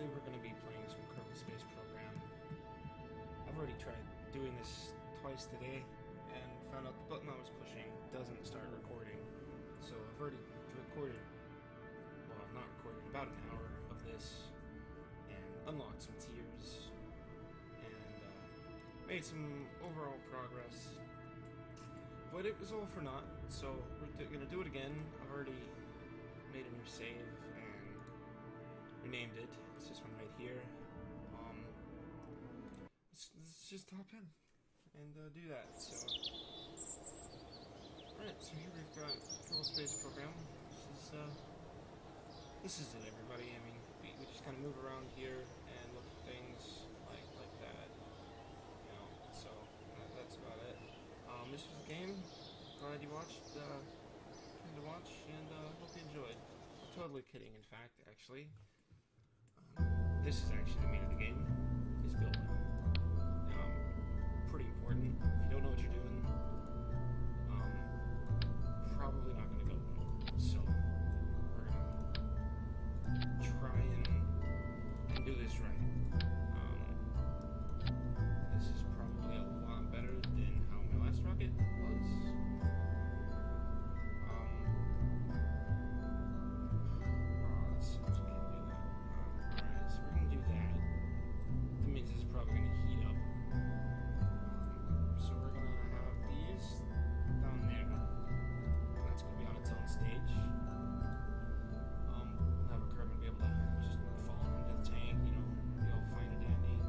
today we're going to be playing some Kerbal Space Program. I've already tried doing this twice today and found out the button I was pushing doesn't start recording. So I've already recorded, well, not recorded, about an hour of this and unlocked some tiers and made some overall progress. But it was all for naught, so we're going to do it again. I've already made a new save and renamed it. It's this one right here. Let's just hop in and do that. So, alright, so here we've got Kerbal Space Program. This is it, everybody. I mean, we just kind of move around here and look at things like that. You know, so that's about it. This was the game. Glad you watched. Came to watch, and hope you enjoyed. Totally kidding, in fact, actually. This is actually the meat of the game, is building. Pretty important. If you don't know what you're doing, probably not going to go well. So, we're going to try and do this right. This is probably a lot better than how my last rocket was. Probably going to heat up. So we're going to have these down there. That's going to be on its own stage. We'll have a Kerbal be able to just fall into the tank, you know, be all fine and dandy.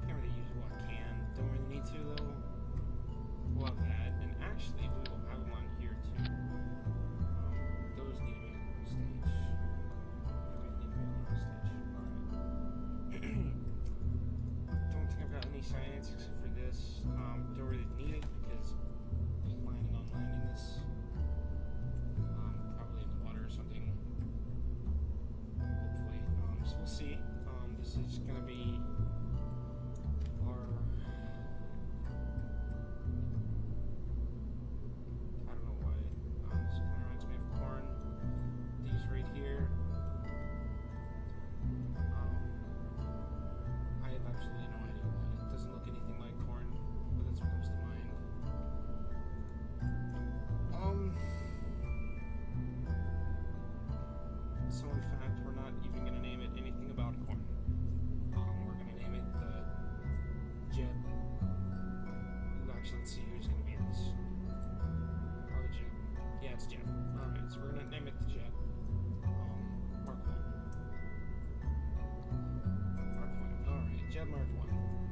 Can't really use what can. Don't really need to though. We'll have that. And actually, we will have them on here too. Those need to be on the stage. Don't think I've got any science except for this. Don't really need it because I'm planning on landing this probably in the water or something. Hopefully. So we'll see. This is gonna be our I don't know why. This kind of reminds me of corn. These right here. I have absolutely no idea why. It doesn't look anything like corn, but that's what comes to mind. So in fact, we're not even going to name it anything about corn. We're going to name it the Jeb. Actually, let's see who's going to be in this. Probably Jeb. Yeah, it's Jeb. Alright, so we're going to name it the Jeb. Mark 1. Jeb Mark 1.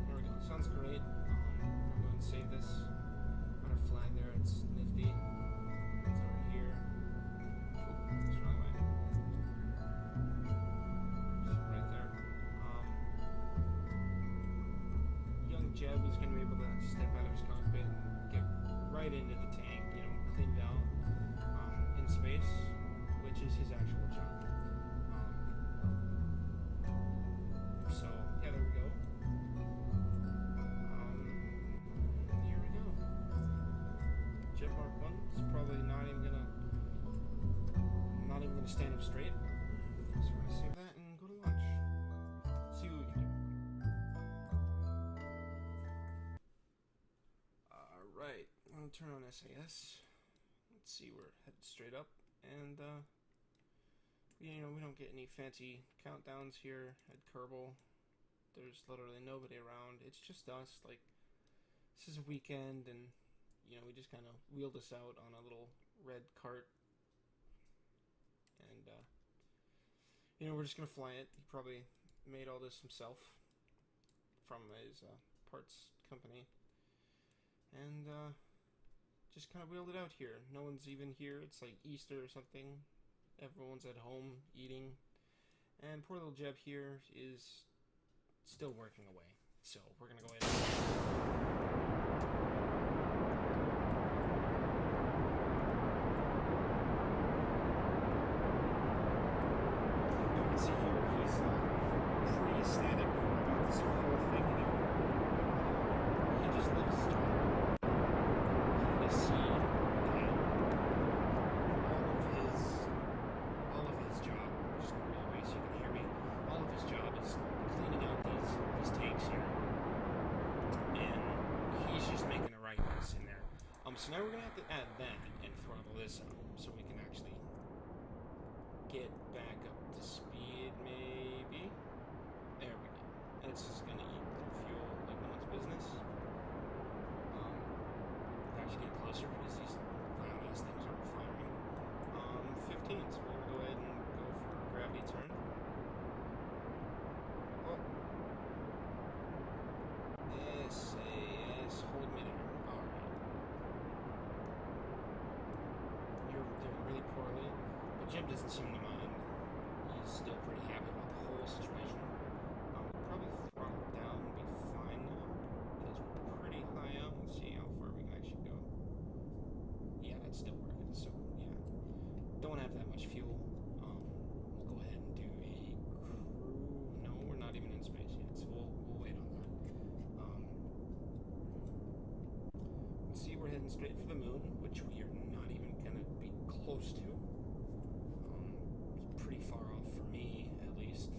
There we go. Sounds great. I'm going to save this. Got our flag there. It's nifty. It's over here. Oh, it's the wrong way. Right there. Young Jeb is going to be able to step out of his cockpit and get right into the tank, you know, cleaned out in space, which is his actual job. So, yeah, there we go. Here we go. Jet Mark 1 is probably not even gonna stand up straight. So we're gonna save that and go to launch. See what we can do. Alright, I'm gonna turn on SAS. Let's see, we're headed straight up, and you know, we don't get any fancy countdowns here at Kerbal. There's literally nobody around. It's just us. Like, this is a weekend, and you know, we just kind of wheeled this out on a little red cart, and you know, we're just gonna fly it. He probably made all this himself from his parts company, and just kind of wheeled it out here. No one's even here. It's like Easter or something. Everyone's at home eating, and poor little Jeb here is still working away. So we're gonna go ahead and you can see here he's pretty ecstatic about this whole thing here. He just loves his job. You see that all of his job so now we're gonna have to add that and throttle this up so we can actually get back up to speed, maybe. There we go. And it's just gonna eat through fuel like no one's business. Actually get closer because these loud ass things aren't firing. 15, so we're gonna go ahead and go for a gravity turn. Oh. SAS, hold me there. Alright. You're doing really poorly, but Jim doesn't seem to mind. He's still pretty happy about the whole situation. We'll probably throttle down and be fine now, because we're pretty high up. Let's see how far we can actually go. Yeah, that's still working, so yeah. Don't have that much fuel. We'll go ahead and do a crew. No, we're not even in space yet, so we'll wait on that. Let's see, we're heading straight for the moon, which we are not even gonna be close to. It's pretty far off for me, at least.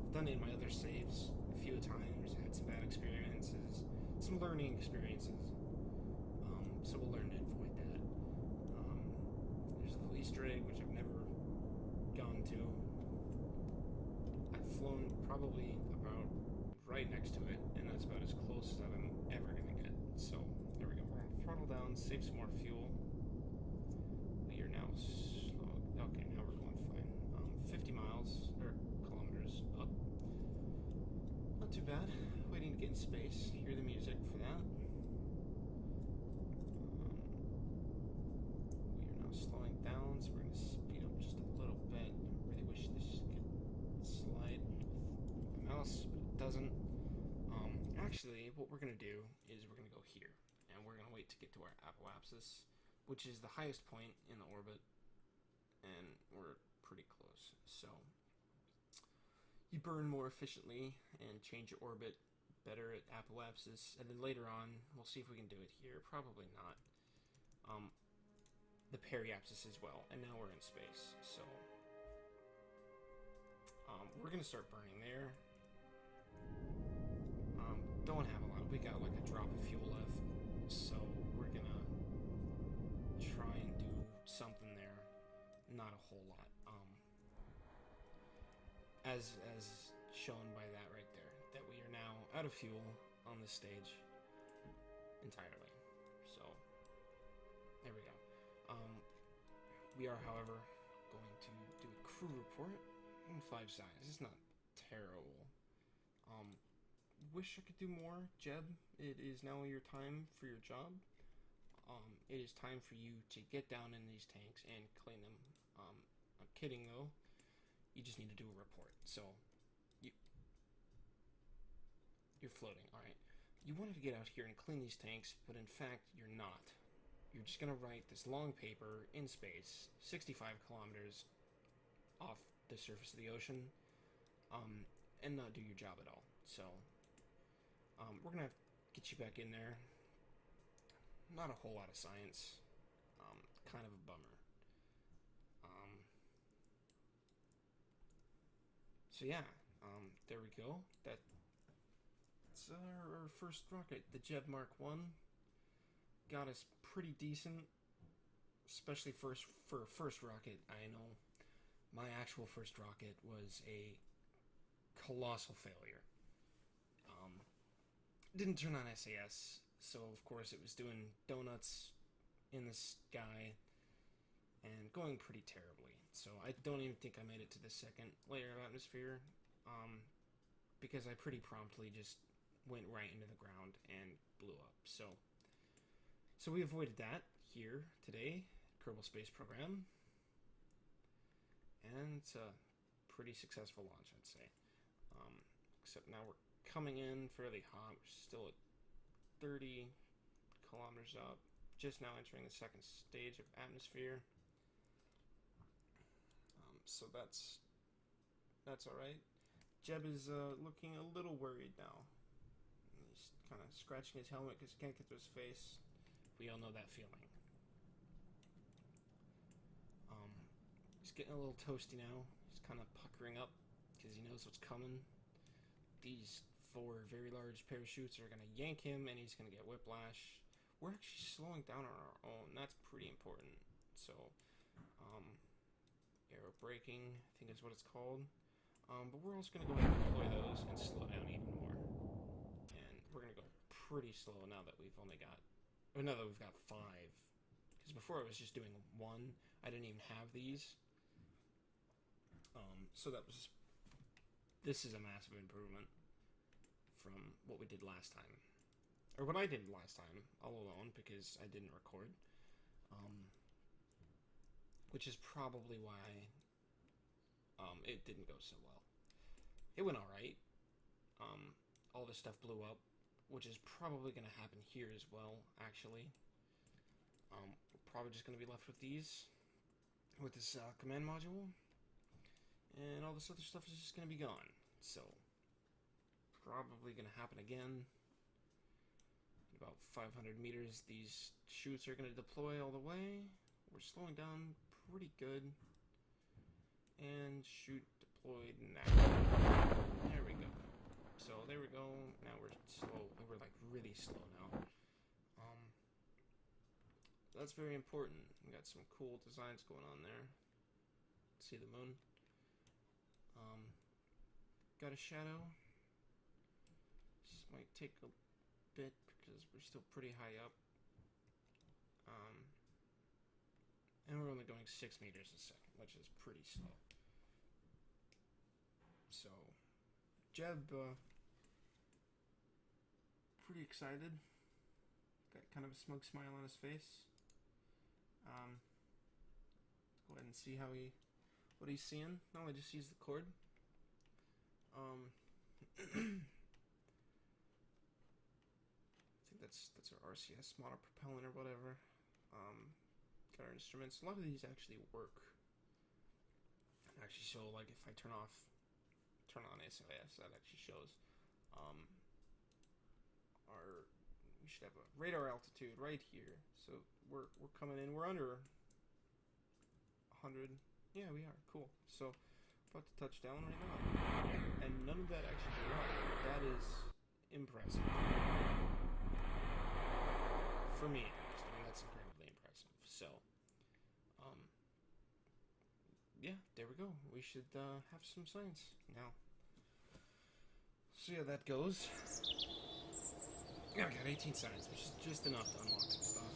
I've done it in my other saves a few times, had some bad experiences, some learning experiences. So we'll learn to avoid that. There's a little Easter egg, which I've never gone to. I've flown probably about right next to it, and that's about as close as I'm ever gonna get. So there we go. We're gonna throttle down, save some more fuel. We are now slow. Okay, now we're going fine. 50 miles or kilometers up. Not too bad. Waiting to get in space. Hear the music for that. We are now slowing down, so we're going to speed up just a little bit. Really wish this could slide with my mouse, but it doesn't. Actually, what we're going to do is we're going to go here, and we're going to wait to get to our apoapsis, which is the highest point in the orbit, and we're pretty close. So you burn more efficiently and change your orbit better at apoapsis, and then later on we'll see if we can do it here. Probably not. The periapsis as well, and now we're in space, so we're gonna start burning there. Don't have a lot. We got like a drop of fuel left, so we're gonna try and do something there. Not a whole lot. As shown by that right there, that we are now out of fuel on this stage entirely. So there we go. We are, however, going to do a crew report in 5 seconds. It's not terrible. Wish I could do more, Jeb. It is now your time for your job. It is time for you to get down in these tanks and clean them. I'm kidding though. You just need to do a report. So you're floating, alright. You wanted to get out here and clean these tanks, but in fact you're not. You're just gonna write this long paper in space, 65 kilometers off the surface of the ocean, and not do your job at all. So we're gonna have to get you back in there. Not a whole lot of science. Kind of a bummer. So yeah, there we go. That's our first rocket, the Jeb Mark 1. Got us pretty decent, especially for a first rocket. I know my actual first rocket was a colossal failure. Didn't turn on SAS, so of course it was doing donuts in the sky and going pretty terribly. So I don't even think I made it to the second layer of atmosphere, because I pretty promptly just went right into the ground and blew up. So we avoided that here today, Kerbal Space Program, and it's a pretty successful launch, I'd say. Except now we're coming in fairly hot. We're still at 30 kilometers up, just now entering the second stage of atmosphere. So that's all right. Jeb is looking a little worried now. He's kind of scratching his helmet because he can't get to his face. We all know that feeling. He's getting a little toasty now. He's kind of puckering up because he knows what's coming. These 4 very large parachutes are going to yank him, and he's going to get whiplash, we're actually slowing down on our own. That's pretty important. So, aero braking, I think is what it's called. But we're also going to go ahead and deploy those and slow down even more. And we're going to go pretty slow now that we've only got, or now that we've got 5. Because before I was just doing 1. I didn't even have these. So that was, this is a massive improvement from what we did last time. Or what I did last time, all alone, because I didn't record. Which is probably why it didn't go so well. It went alright. All this stuff blew up, which is probably going to happen here as well, actually. We're probably just going to be left with these, with this command module, and all this other stuff is just going to be gone. So, probably going to happen again. In about 500 meters, these chutes are going to deploy all the way. We're slowing down pretty good. And chute deployed now. There we go. So there we go. Now we're slow. We're like really slow now. That's very important. We got some cool designs going on there. See the moon. Got a shadow. This might take a bit because we're still pretty high up. And we're only going 6 meters a second, which is pretty slow. So, Jeb, pretty excited. Got kind of a smug smile on his face. Let's go ahead and see what he's seeing. No, I just used the cord. I think that's our RCS motor propellant or whatever. Got our instruments. A lot of these actually work. Actually show, like, if I turn on SOS, that actually shows we should have a radar altitude right here. So we're coming in. We're under 100. Yeah, we are. Cool. So about to touch down right now, and none of that actually blew up. That is impressive for me. At least. I mean, that's incredibly impressive. So, yeah, there we go. We should have some science now. So yeah, that goes. Yeah, I got 18 science, which is just enough to unlock some stuff.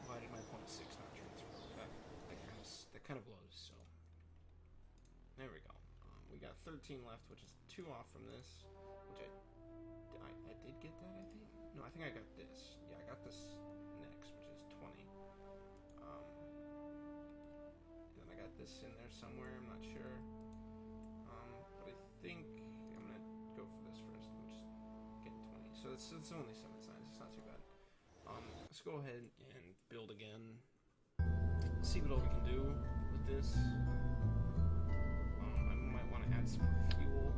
Why did my 0.6 not transfer? That kind of blows. So there we go. We got 13 left, which is 2 off from this. Which I did get that, I think. No, I think I got this. Yeah, I got this next, which is 20. Then I got this in there somewhere. I'm not sure. But I think I'm gonna go for this first. I'm just getting 20. So it's only 7 signs. It's not too bad. Let's go ahead and build again. See what all we can do with this. I might want to add some more fuel.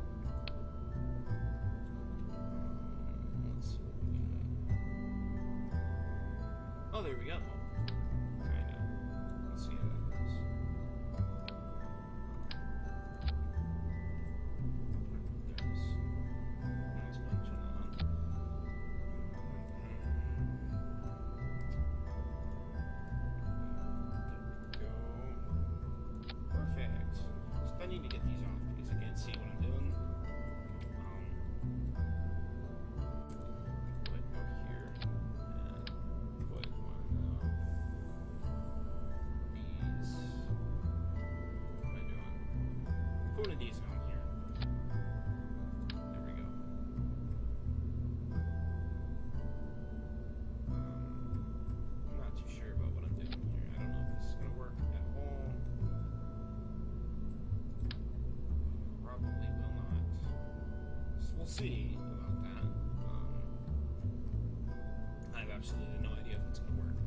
Let's see what we got. Oh, there we go. Kinda. Let's see how that goes. Let's go and turn that on. There we go. Perfect. So I need to get these off because I can't see what I'm doing. Go here and put one of these. What am I doing? Put one of these on here. There we go. I'm not too sure about what I'm doing here. I don't know if this is gonna work at all. Probably will not. So we'll see about that. I have absolutely no idea if it's gonna work.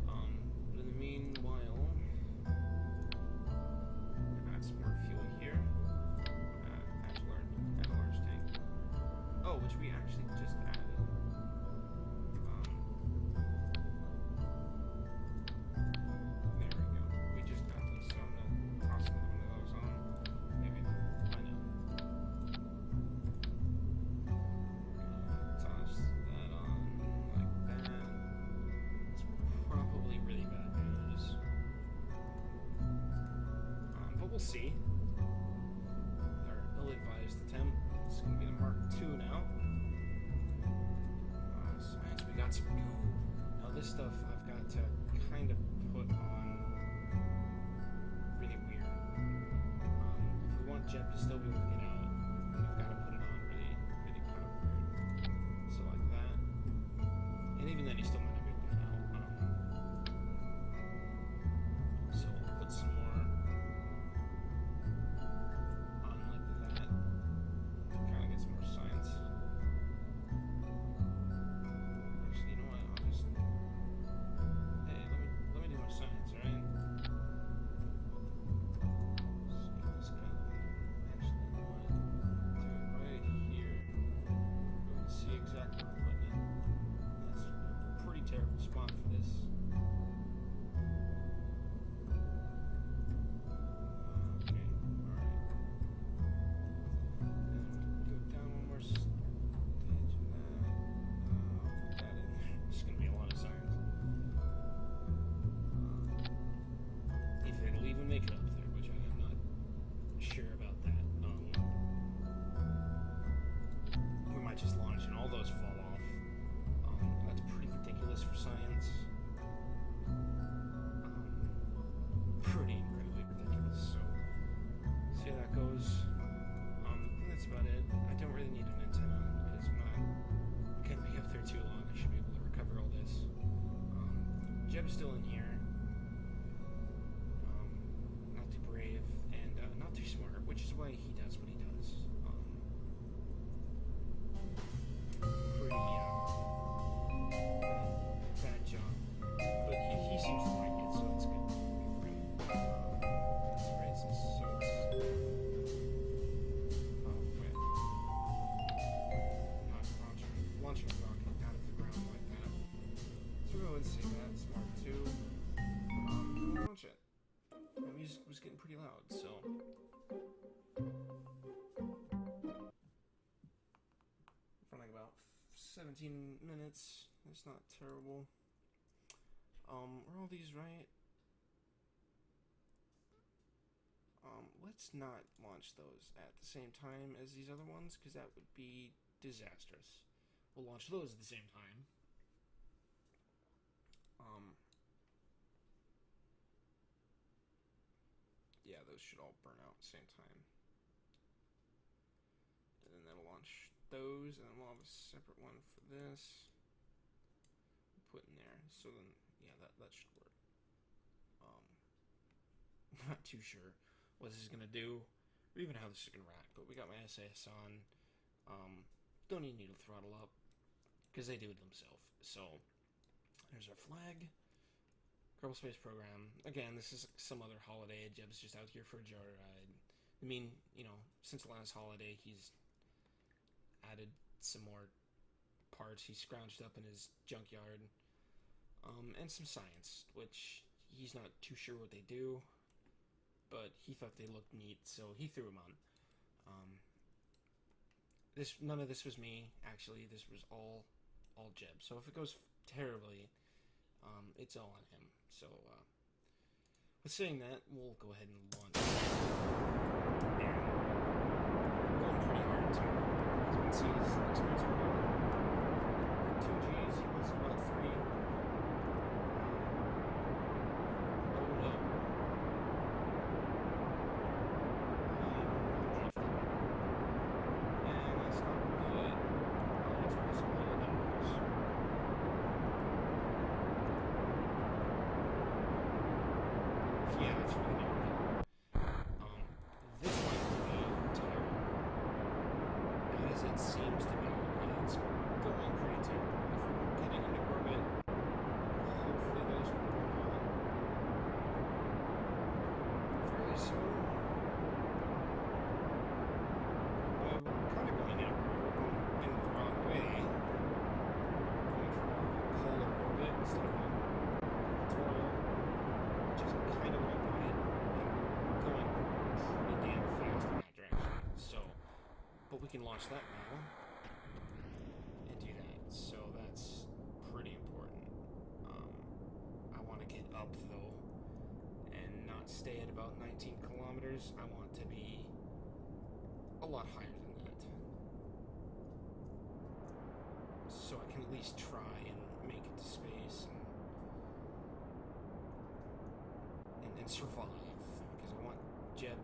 But in the meanwhile, add some more fuel here. Add a large tank. Oh, which we actually just added. There we go. We just got those, so I'm gonna toss one of those on. Maybe. Why not? Toss that on. we'll see. Our ill-advised attempt. It's going to be the Mark II now. Science, we got some goo. Now this stuff I've got to kind of put on really weird. If we want Jeb to still be able to get out, we've got to put it on really, really kind of weird. So like that. And even then, he still might not be able to get out. So we'll put some more on like that to kind of get some more science. Actually, you know what? I'll just let me do my science, alright? So just kind of actually, you know what? Do it right here. We can see exactly where I'm putting it. That's a pretty terrible spot for this. Okay, alright. And go down one more stage of that. Put that in there. It's gonna be a lot of science. If it'll even make it up there, which I am not sure about that. We might just launch and all those fall off. That's pretty ridiculous for science. Pretty incredibly ridiculous. So, see how that goes. I think that's about it. I don't really need an antenna because I'm not gonna be up there too long. I should be able to recover all this. Jeb's still in here. Not too brave and not too smart, which is why he does what he does. Pretty bad job, but he seems to like it, so it's good for him. Let's raise some soaps. Oh wait, not launching a rocket out of the ground like that. So we'll go and see that. It's Mark II. We'll launch it. My music was getting pretty loud, so. Running about 17 minutes. That's not terrible. Are all these right? Let's not launch those at the same time as these other ones, because that would be disastrous. We'll launch those at the same time. Yeah, those should all burn out at the same time. And then that'll launch those, and then we'll have a separate one for this. Put in there. So then, yeah, that should work. Not too sure what this is gonna do, or even how this is gonna react. But we got my SAS on. Don't even need to throttle up, because they do it themselves. So there's our flag. Kerbal Space Program. Again, this is some other holiday. Jeb's just out here for a joyride. I mean, you know, since the last holiday, he's added some more parts he scrounged up in his junkyard. And some science, which he's not too sure what they do, but he thought they looked neat, so he threw them on. None of this was me, actually. This was all Jeb. So if it goes terribly, it's all on him. So, with saying that, we'll go ahead and launch. And going pretty hard, too. As you can see, his experience are about 2 Gs, he was about 3. Oh no. And that's not good. Let's raise some $100. Yeah, that's really not good. This might be terrible, as it seems to be. It's going pretty terrible. If we're getting into orbit, hopefully those will burn out very soon. But we're kind of going in a hurry. We're going in the wrong way. Going for more of a polar orbit instead of a equatorial, which is kind of what I wanted, and we're going pretty damn fast in that direction. So, but we can launch that now and do that. So that's pretty important. I want to get up though and not not stay at about 19 kilometers. I want to be a lot higher than that. So I can at least try and make it to space and survive. Because I want Jeb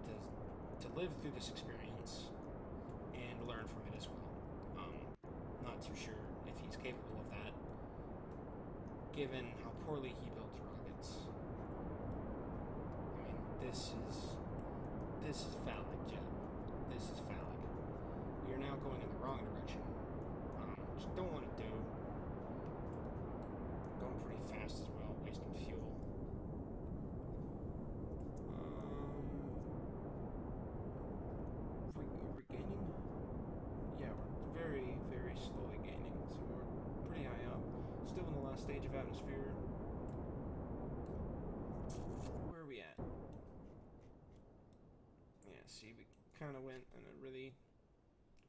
to live through this experience and learn from it as well. Not too sure if he's capable of that, given how poorly he builds rockets. I mean, this is phallic, Jeb. This is phallic. We are now going in the wrong direction. Which I don't want to do. Going pretty fast as well, wasting fuel. We're gaining? Yeah, we're very, very slowly gaining, so we're pretty high up. Still in the last stage of atmosphere. Where are we at? Yeah, see, we kind of went in a really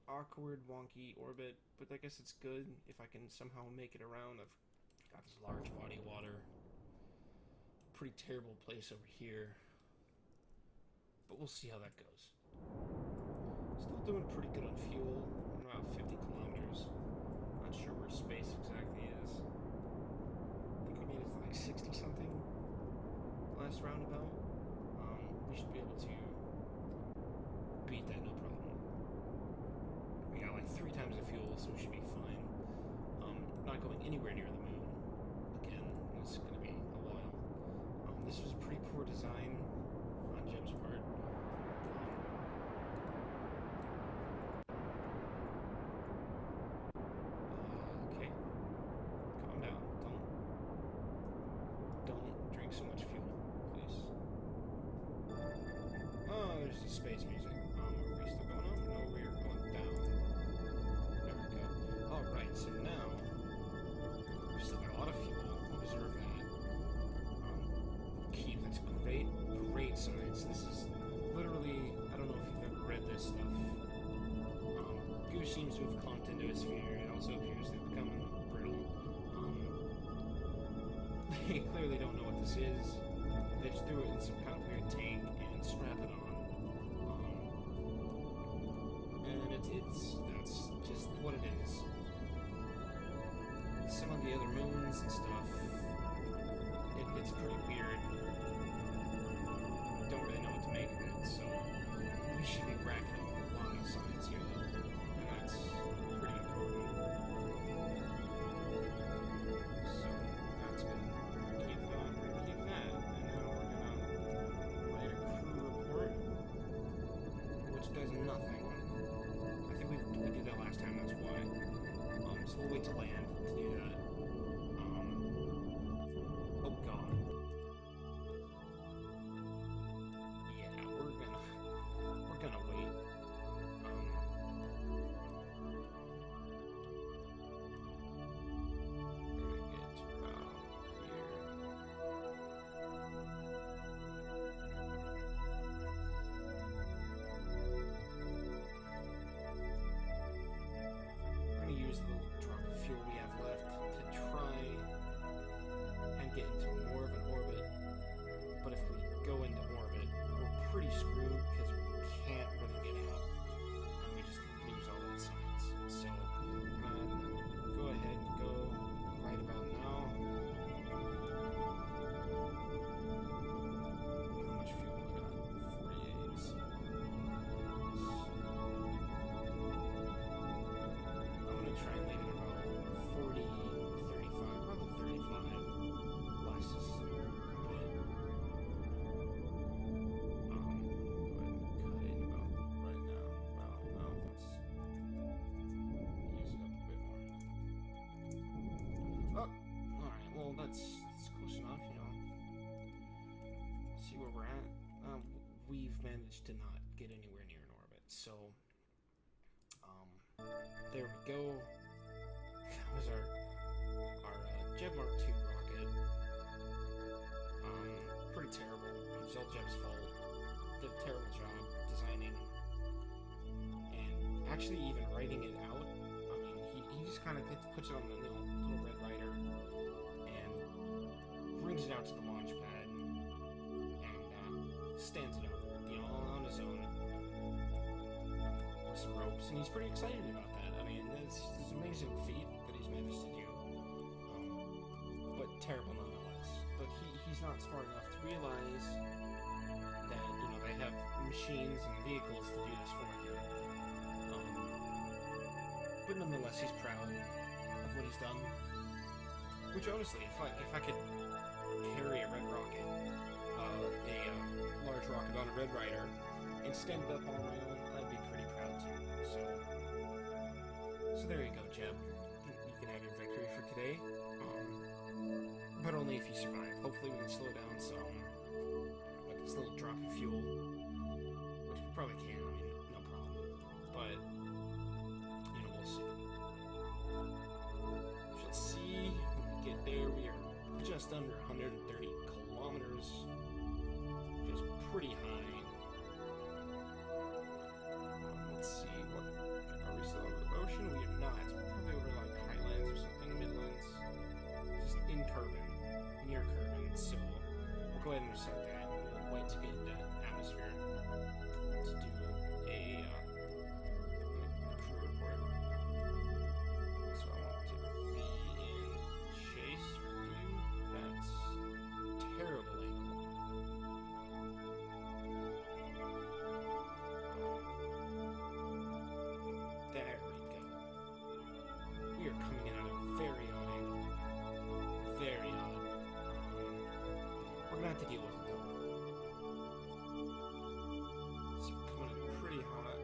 awkward, wonky orbit, but I guess it's good if I can somehow make it around. I've got this large body of water. Pretty terrible place over here. But we'll see how that goes. Still doing pretty good on fuel. I'm about 50 kilometers. Not sure where space exactly is. I think we made it to like 60 something last roundabout. We should be able to beat that, no problem. We got like 3 times the fuel, so we should be fine. Not going anywhere near the moon. Again, it's going to be a while. This was a pretty poor design on Jeb's part. Okay. Calm down. Don't drink so much fuel, please. Oh, there's the space music. Are we still going up? No, we're going down. There we go. Alright, so now we've still got a lot of fuel. Observe that. That's great, great science. This is literally, I don't know if you've ever read this stuff. Goose seems to have clumped into a sphere. It also appears to have become brittle. They clearly don't know what this is. They just threw it in some kind of weird tank and strap it on. And that's just what it is. Some of the other moons and stuff, it's pretty weird. Don't really know what to make of it, so we should be racking up a lot of science here, though, and that's pretty important. So that's good. Keep that, and now we're gonna write a crew report, which does nothing. I think we did that last time, that's why. So we'll wait to land to do that. Oh god. We're gonna wait. We're gonna use the drop of fuel we have left to try and get into more of an orbit. But if we go into orbit, we're pretty screwed because we can't really get out, and we just lose all that science. So go ahead and go right about now. How much fuel we got? 48. I'm gonna try and leave it about 40, 35, probably 35. Last is a bit. That's close enough, you know. See where we're at. We've managed to not get anywhere near an orbit, so there we go. That was our Jeb Mark II rocket. Pretty terrible. It was all Jeb's fault. Did a terrible job designing and actually even writing it out. I mean, he just kind of puts it on the little red writer. Brings it out to the launch pad, and stands it up, all on his own with some ropes, and he's pretty excited about that. I mean, it's an amazing feat that he's managed to do, but terrible nonetheless. But he's not smart enough to realize that, they have machines and vehicles to do this for him. But nonetheless, he's proud of what he's done. Which honestly, if I could carry a red rocket, a large rocket on a Red Rider, and stand it up on my own, I'd be pretty proud too. So there you go, Jeb. You can have your victory for today, but only if you survive. Hopefully we can slow down some, like this little drop of fuel, which we probably can. I mean, no problem. But we'll see. We should see. Get there. We are just under 130 kilometers, which is pretty high. Let's see, are we still over the ocean? We are not. We're probably over like Highlands or something, Midlands. Just in Kerbal, near Kerbal. So we'll go ahead and reset that. We'll wait to get into atmosphere to do a crew report. So I want to be in chase view. That's terrible angle. There we go. We are coming in at a very odd angle. Very odd. We're gonna have to deal with it though. So we're coming in pretty hot.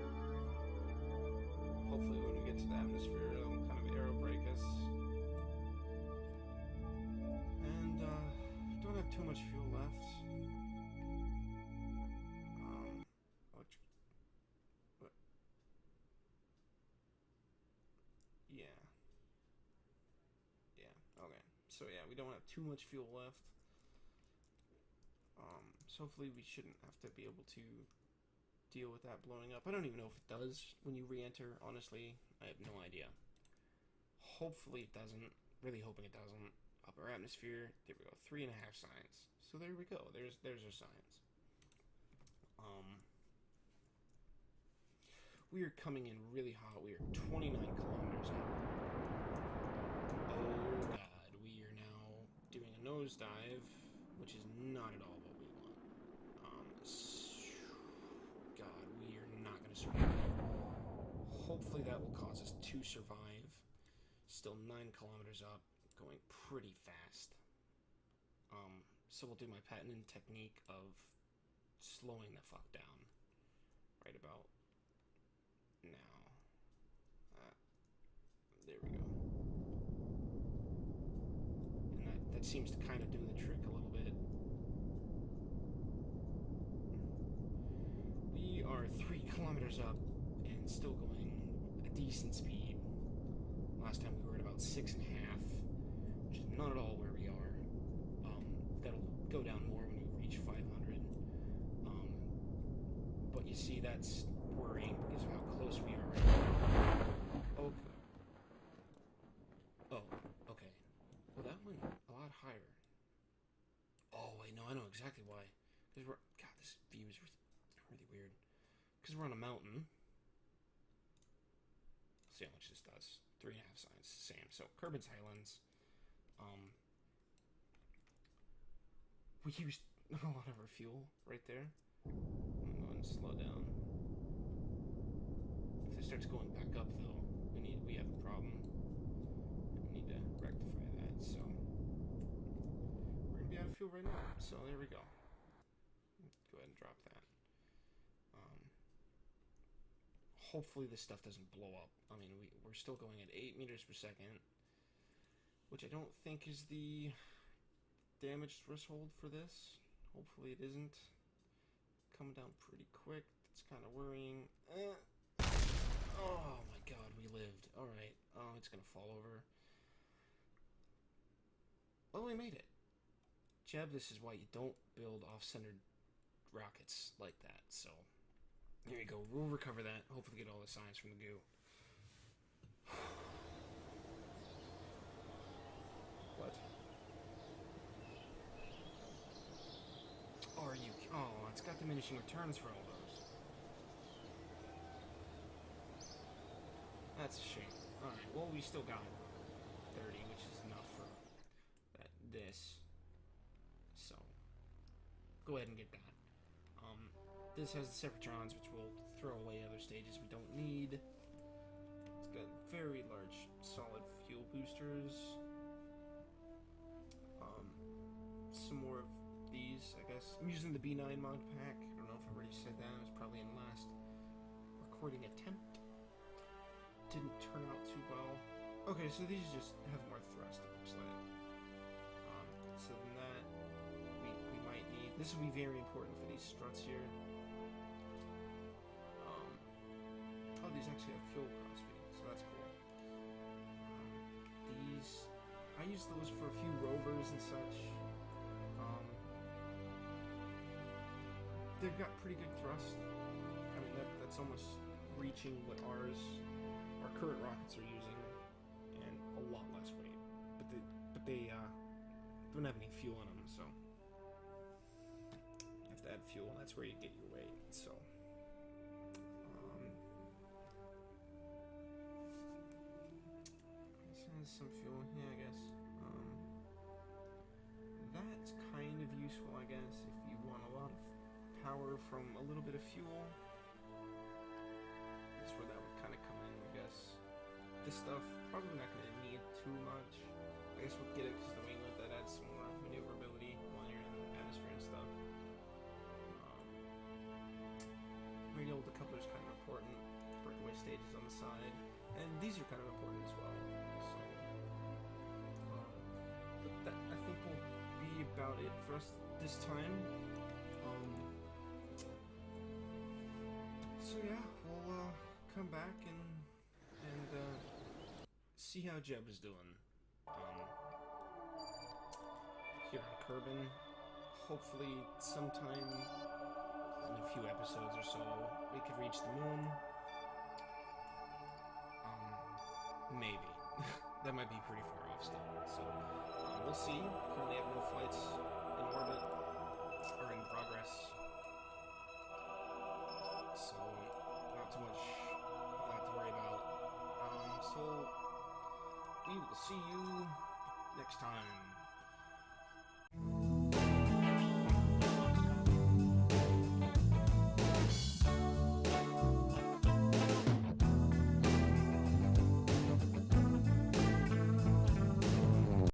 Hopefully when we get to the atmosphere, it'll kind of aero brake us. And don't have too much fuel left. What? Yeah. Okay. So yeah, we don't have too much fuel left. So hopefully we shouldn't have to be able to deal with that blowing up. I don't even know if it does when you re-enter. Honestly, I have no idea. Hopefully it doesn't. Really hoping it doesn't. Upper atmosphere. There we go. 3.5 signs. So there we go. There's our signs. We are coming in really hot. We are 29 kilometers up. Oh god, we are now doing a nosedive, which is not at all what we want. God, we are not going to survive. Hopefully that will cause us to survive. Still 9 kilometers up, going pretty fast. So we'll do my patented technique of slowing the fuck down right about now. There we go. And that seems to kind of do the trick a little bit. We are 3 kilometers up and still going a decent speed. Last time we were at about 6.5, which is not at all where we are. That'll go down more when we reach 500. But you see, that's worrying because of how close we are right now. Okay. Oh, okay. Well, that went a lot higher. Oh, wait, no, I know exactly why. Because God, this view is really weird. Because we're on a mountain. Let's see how much this does. 3.5 signs, same. So, Kerbal's Highlands. We used a lot of our fuel right there. I'm going to go ahead and slow down. If this starts going back up, though, we have a problem. We need to rectify that. So we're gonna be out of fuel right now. So there we go. Go ahead and drop that. Hopefully this stuff doesn't blow up. I mean, we're still going at 8 meters per second, which I don't think is the damage threshold for this. Hopefully it isn't. Coming down pretty quick. It's kind of worrying. Oh my god, we lived. Alright. Oh, it's gonna fall over. Oh, we made it. Jeb, this is why you don't build off-centered rockets like that. So, here you go. We'll recover that. Hopefully get all the signs from the goo. What? Are you? Oh, it's got the diminishing returns for all those. That's a shame. Alright, well, we still got 30, which is enough for this. So, go ahead and get that. This has the Separatrons, which will throw away other stages we don't need. It's got very large solid fuel boosters. Some more of these, I guess. I'm using the B9 mod pack. I don't know if I already said that. It was probably in the last recording attempt. Didn't turn out too well. Okay, so these just have more thrust, it looks like. So then that we might need. This will be very important for these struts here. Oh, these actually have fuel crossfeed, so that's cool. These, I use those for a few rovers and such. They've got pretty good thrust. I mean, that's almost reaching what our current rockets are using, and a lot less weight. But they don't have any fuel in them, so you have to add fuel, and that's where you get your weight. So, this has some fuel in here, I guess. That's kind of useful, I guess, if you want a lot of power from a little bit of fuel. That's where that would kind of come in, I guess. This stuff, probably not going to need too much. I guess we'll get it because the winglet, that adds some more maneuverability while you're in the atmosphere and stuff. Radial decoupler is kind of important. Breakaway stages on the side. And these are kind of important as well. So, but that, I think, will be about it for us this time. So yeah, we'll come back and see how Jeb is doing here on Kerbal. Hopefully sometime in a few episodes or so we could reach the moon. Maybe. That might be pretty far off still. So we'll see. Currently have no flights in orbit or in progress. So, not too much to worry about. So, we will see you next time.